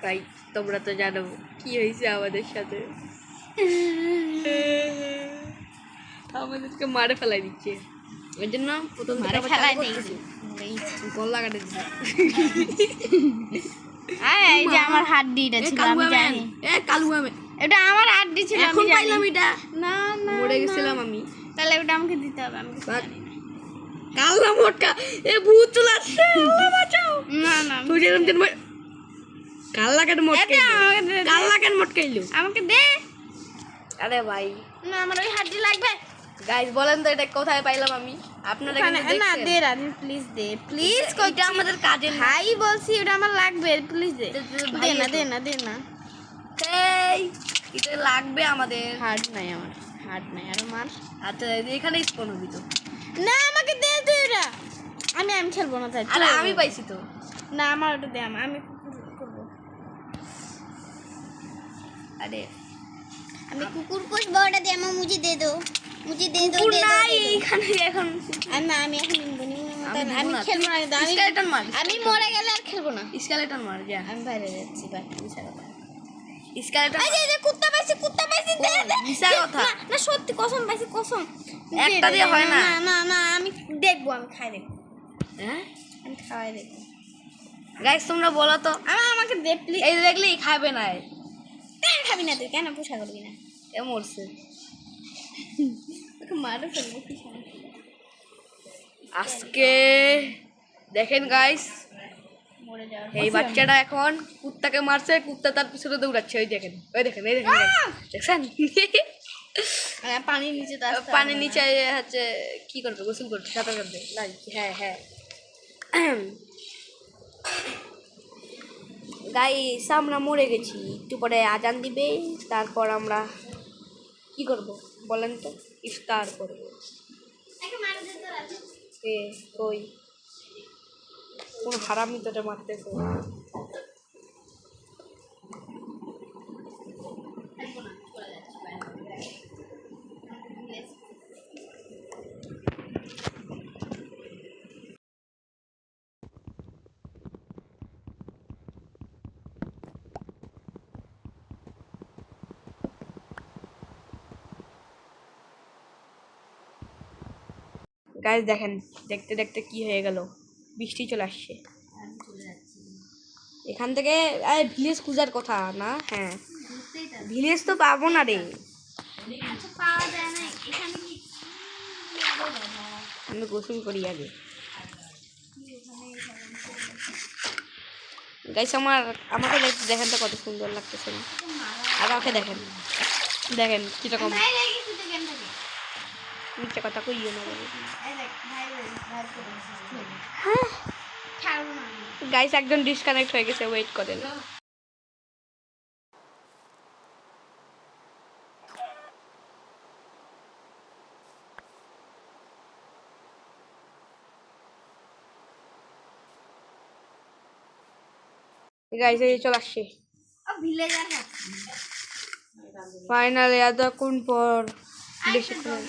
তাই তোমরা তো জানো কি হয়েছে আমাদের সাথে। আমাদেরকে মারে ফেলাই দিচ্ছে, ওই জন্য প্রথম মারে ফেলাই দিয়েছি, গল লাগাতে দিচ্ছে। এই যে আমার হাড্ডিটা ছিল, আমি জানি কালু আমি এটা আমার হাড্ডি ছিল, এখন পাইলাম এটা। না না মরে গেছিলাম আমি। তাহলে ওটা আমাকে দিতে হবে, আমি জানি না। কাল্লা মোটকা এ ভূত চলে আসছে, আল্লাহ বাঁচাও। না না তুই যেরকম দিন কাল্লা কেন মটকাইলো, আমাকে দে, কাল্লা কেন মটকাইলো, আমাকে দে। আরে ভাই না আমার ওই হাড্ডি লাগবে। গাইস বলেন তো এটা কোথায় পাইলাম আমি? আপনারা কিন্তু না দেখছেন? দে রাজি, প্লিজ দে, প্লিজ। এটা আমাদের কাজের না। ভাই বলছি ওটা আমার লাগবে, প্লিজ দে। দে না দে না দে না, এই এটা লাগবে আমাদের। হার্ড নাই আমার, হার্ড নাই আর আমার। আচ্ছা এখানে স্পন হবি তো। না আমাকে দে তুই এটা, আমি খেলবো না তাই। আরে আমি পাইছি তো। না আমার ওটা দে, আমি করবো। আরে আমি কুকুর পুষবো, ওটা দে আমার, মুझे दे दो, मुझे दे दो। নাই এখানে এখন। না আমি এখন নিবো না, আমি খেলবো না, আমি স্কেলেটন মার, আমি মরে গেলে আর খেলবো না। স্কেলেটন মার যা। আমি বাইরে যাচ্ছি, বাট মিছা কথা। স্কেলেটন এই যে কুত্তা পাইছি, কুত্তা পাইছি, দে দে। মিছা কথা। না না সত্যি কসম পাইছি, কসম। একটা দিয়ে হয় না। না না না আমি দেখবো, আমি খাই দেখবো, হ্যাঁ আমি খাওয়াই দেখবো। গাইস তোমরা বলো তো, আমাকে দে প্লিজ। এই দেখলেই খাবে না। কেন খাবি না তুই, কেন পোষা করবি না? এ মরছে। তোকে মারও ফেলবো, কি সমস্যা? আজকে দেখেন গাইস, মরে যাওয়ার এই বাচ্চাটা এখন কুত্তাকে মারছে, কুত্তা তার পিছনে দৌড়াচ্ছে। ওই দেখেন, ওই দেখেন, এই দেখেন guys, দেখছেন? পানির নিচে তো আসতে পানির হবে না। নিচে হচ্ছে কি করবে, গোসল করবে, সাঁতার কাটবে না? হ্যাঁ হ্যাঁ গাইস আমরা মরে গেছি, একটু পরে আজান দিবে, তারপর আমরা কি করব বলেন তো? ইফতার করব। একে মার দে তো রাজু। এ কই কোন হারামি তোটা মারতেছে? থাকবো না, চলে যাচ্ছি বাইরে। গাইস দেখেন, দেখতে দেখতে কি হয়ে গেল, বৃষ্টি চলে আসছে। এখান থেকে ভিলেজ খুঁজার কথা না? হ্যাঁ ভিলেজ তো পাবো না রে, আচ্ছা পাওয়া যায় না এখানে কি? আমি গোসল করি আগে। গাইস আমাকে দেখেন তো কত সুন্দর লাগতেছে না? আর ওকে দেখেন, দেখেন কিরকম মিথ্যে কথা কইও না বলে। গাইস একজন ডিসকানেক্ট হয়ে গেছে, ওয়েট করেন। গাইস এই চলে আসছে ফাইনালি এতক্ষণ পর, বেশিক্ষণ।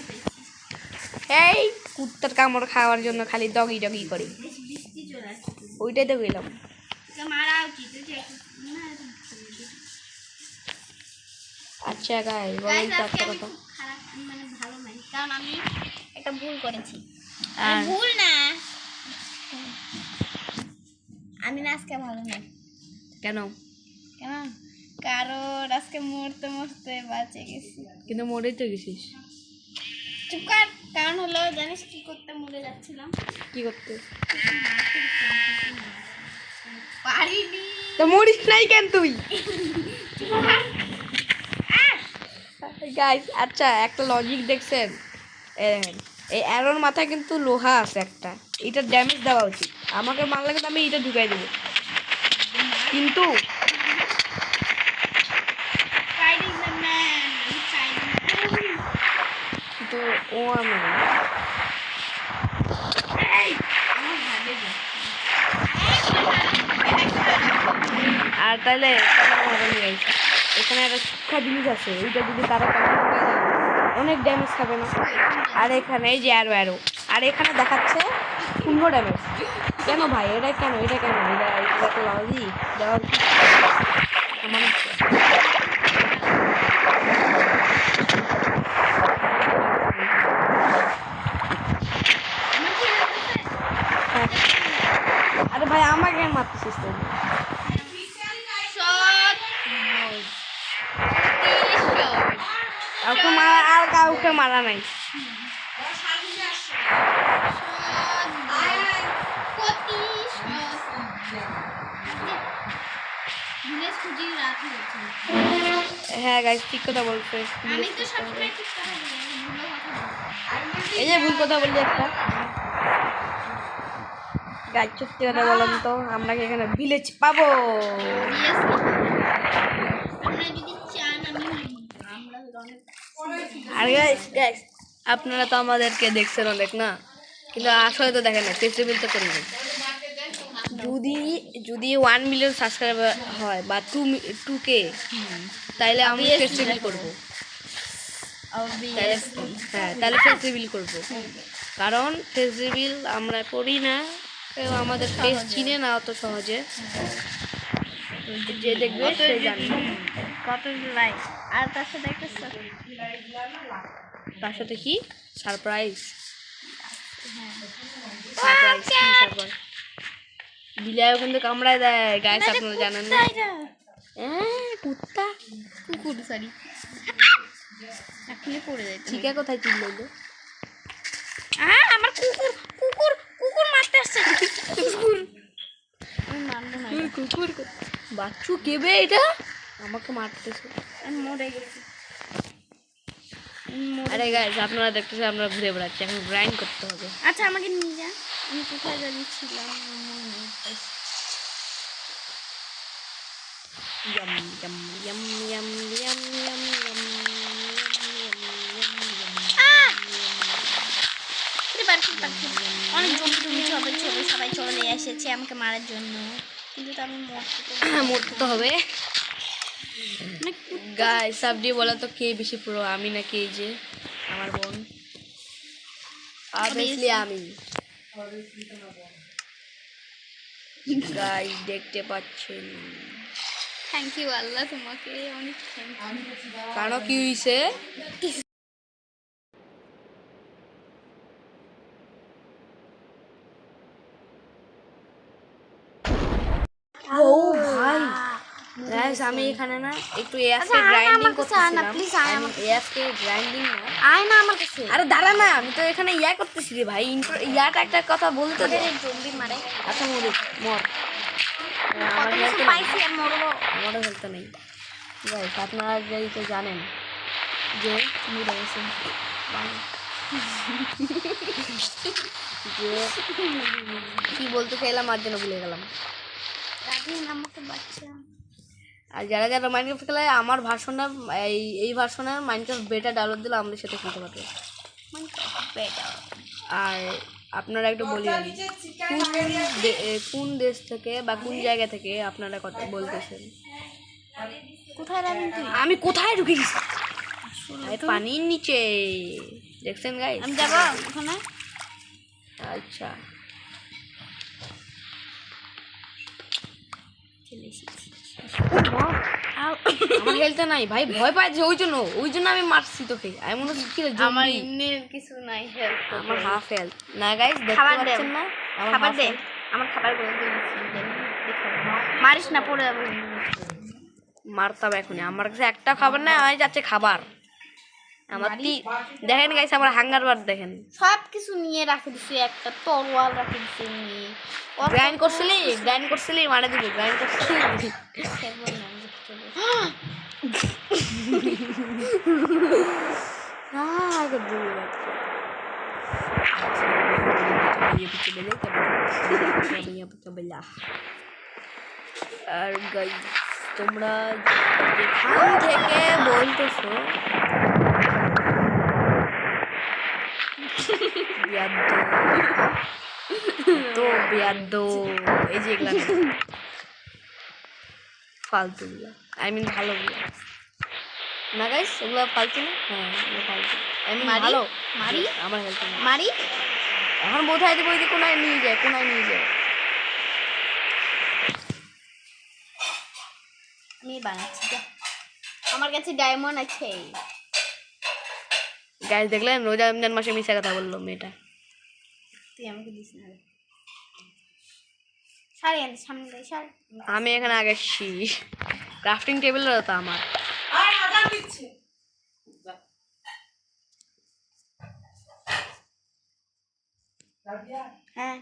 এই কুত্তার কামড় খাওয়ার জন্য খালি ডগি ডগি করে, ওইটাই তো গেলাম। আচ্ছা গাইস বলেন তো একটা কথা। ভালো নাই, কারণ আমি একটা ভুল করেছি। আর ভুল না, আমি না আজকে ভালো নাই। কেন? কেন? কারণ আজকে মরতে মরতে বাঁচে গেছি। কিন্তু মরেই তো গেছিস। চুপ কর। কারণ হলো জানিস কি করতে মরে যাচ্ছিলাম? কি করতে? পারিনি তো মরিস নাই কেন তুই? গাইস আচ্ছা একটা লজিক দেখছেন? এই অ্যারোর মাথায় কিন্তু লোহা আছে একটা, এটা ড্যামেজ দেওয়া উচিত। আমাকে মারলে কিন্তু আমি এটা ঢুকাই দেবো, কিন্তু কিন্তু ও আমি আর তাহলে এখানে একটা শিক্ষা জিনিস আছে, ওইটা যদি তারা অনেক ড্যামেজ খাবে না। আর এখানে এই যে অ্যারো অ্যারো, আর এখানে দেখাচ্ছে 0 ড্যামেজ। কেন ভাই এটা কেন, এটা কেন, এটা তো লজিক দেওয়া আমার আমার কি লাগতেছে? আরে ভাই আমাকে কেন মারতেছিস তুই? শট কাউকে মারা আর কাউকে মারা নাই। হ্যাঁ গাইস ঠিক কথা বলছো। আমি তো সবসময় ঠিক কথা বলি, ভুলো কথা বলি। এই যে ভুল কথা বললি একটা। গাইস সত্যি কথা বলুন তো, আমরা কি এখানে ভিলেজ পাবো? আপনারা যদি চান আমি আমরা অনেক আর গাইস আপনারা তো আমাদেরকে দেখছেন অনেক না, কিন্তু আসলে তো দেখেন না, ফেস্টিভ্যাল তো করি না। যদি যদি 1 মিলিয়ন সাবস্ক্রাইবার হয় বা 2K, তাইলে আমি ফেস্টিভ্যাল করবো। হ্যাঁ তাহলে ফেস্টিভ্যাল করবো, কারণ ফেস্টিভ্যাল আমরা করি না, কেউ আমাদের ফেস চিনে না অত সহজে। যে দেখবে সে জানবে। কত লাইক আর তার সাথে একটা তার সাথে কি সারপ্রাইজ? বিলাই কিন্তু কামড়ায় দেয় গাইস, আপনারা জানেন না? কুত্তা কুকুর সরি এখনই পড়ে যাচ্ছে। ঠিকা কোথায় চিনলো? আমার কুকুর কুকুর কুকুর মারতে আসছে। কুকুর আমি মারবো না, কুকুর বাচ্চু কেবে এটা আমাকে মারতেছে। আমি মরে গেছি। আরে গাইস আপনারা দেখতেছেন আমরা ঘুরে বেড়াচ্ছি, এখন গ্রাইন্ড করতে হবে। আচ্ছা আমাকে নিয়ে যা, আমি কোথায় যাচ্ছিলাম মনে নেই। Yam yam yam yam yam yam yam অনেক জমি সবাই চলে এসেছে আমাকে মারার জন্য, কিন্তু তো আমি মরতে তো হবে। গাইস সাবডি বলা তো কে বেশি পুরো, আমি নাকি এই যে আমার বোন? অবভিয়াসলি আমি। গাইস দেখতে পাচ্ছেন, থ্যাংক ইউ আল্লাহ, তোমাকে অনেক থ্যাংক ইউ। কারণ কি হইছে? ও ভাই গাইস আমি এখানে না একটু এসকে গ্রাইন্ডিং করতেছিলাম। প্লিজ আয় আমার এসকে গ্রাইন্ডিং না, আয় না আমার কাছে। আরে দাঁড়া না, আমি তো এখানে ইয়া করতেছি রে ভাই, ইন্ট্রো ইয়াটা একটা কথা বলতে দে। জম্বি মারে আচ্ছা মর কত কিছু পাইছি আর মরবো। আমারও হেলতে নেই গাইস, আপনারা যদি তো জানেন যে মরে গেছে যে কি বলতে চাইলাম আর যেন ভুলে গেলাম। আমাকে বাচ্চা আর যারা যারা মাইনক্রাফট খেলায় আমার ভার্সনটা এই ভার্সনের মাইনক্রাফট বেটা ডাউনলোড দিলে আমাদের সাথে খেলতে পারবে। আর আপনারা একটু বলিবেন কোন দেশ থেকে বা কোন জায়গা থেকে আপনারা কথা বলতেছেন? কোথায় রাখেন তুই? আমি কোথায় ঢুকে গেছি? পানির নিচে দেখছেন গাইস? আমি যাবো ওখানে। আচ্ছা আমার হেলতে নাই ভাই, ভয় পাইছে ওই জন্য আমি মারছি তোকে। আমি মনে হচ্ছে কি আমার এমনি কিছু নাই হেল্প, আমার হাফ হেলথ না গাইস, দেখতে খাবার দে, পাচ্ছেন না? খাবার দে, আমার খাবার করে দে। মারিস না, পড়ে যাবো। মারতাম এখনই, আমার কাছে একটা খাবার নাই, আমি যাচ্ছে খাবার। আমার দেখেন গাইস আমার হাঙ্গার বার দেখেন, সব কিছু নিয়ে রাখে দিছি, একটা তরোয়াল রাখে দিছি নিয়ে। গ্রাইন্ড করছিলি মারা দিবি, গ্রাইন্ড করছিলি। আর গাইস তোমরা যেখান থেকে বলতেছো বিয়াদ্দ এই যে এগুলা ফালতু গুলা, আই মিন ভালো গুলা না গাইস, এগুলো ফালতু না। হ্যাঁ এগুলো ফালতু, আই মিন ভালো। মারি আমার হেলথ মারি এখন বোঝাই দেবো যে কোনায় নিয়ে যায়। আমি বানাচ্ছি যা। আমার কাছে ডায়মন্ড আছে। গাইস দেখলেন রোজা রমজান মাসে মিশা কথা বললো মেয়েটা। তুই আমাকে দিস না রে। সারি আনতে সামনে যাই সার। আমি এখানে আগে এসছি, ক্রাফটিং টেবিল তো আমার। হ্যাঁ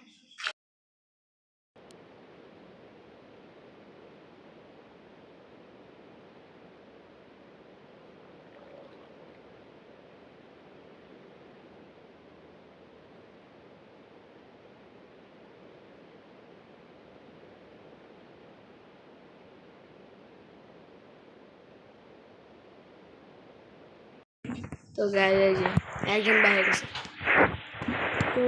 তো গাইস এই যে একজন বাইরে গেছে। তো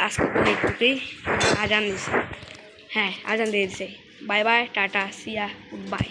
আজকে তো একটুতেই আজান দিছে। হ্যাঁ আজান দিয়ে দিছে। বাই বাই, টাটা, সিয়া, গুড বাই।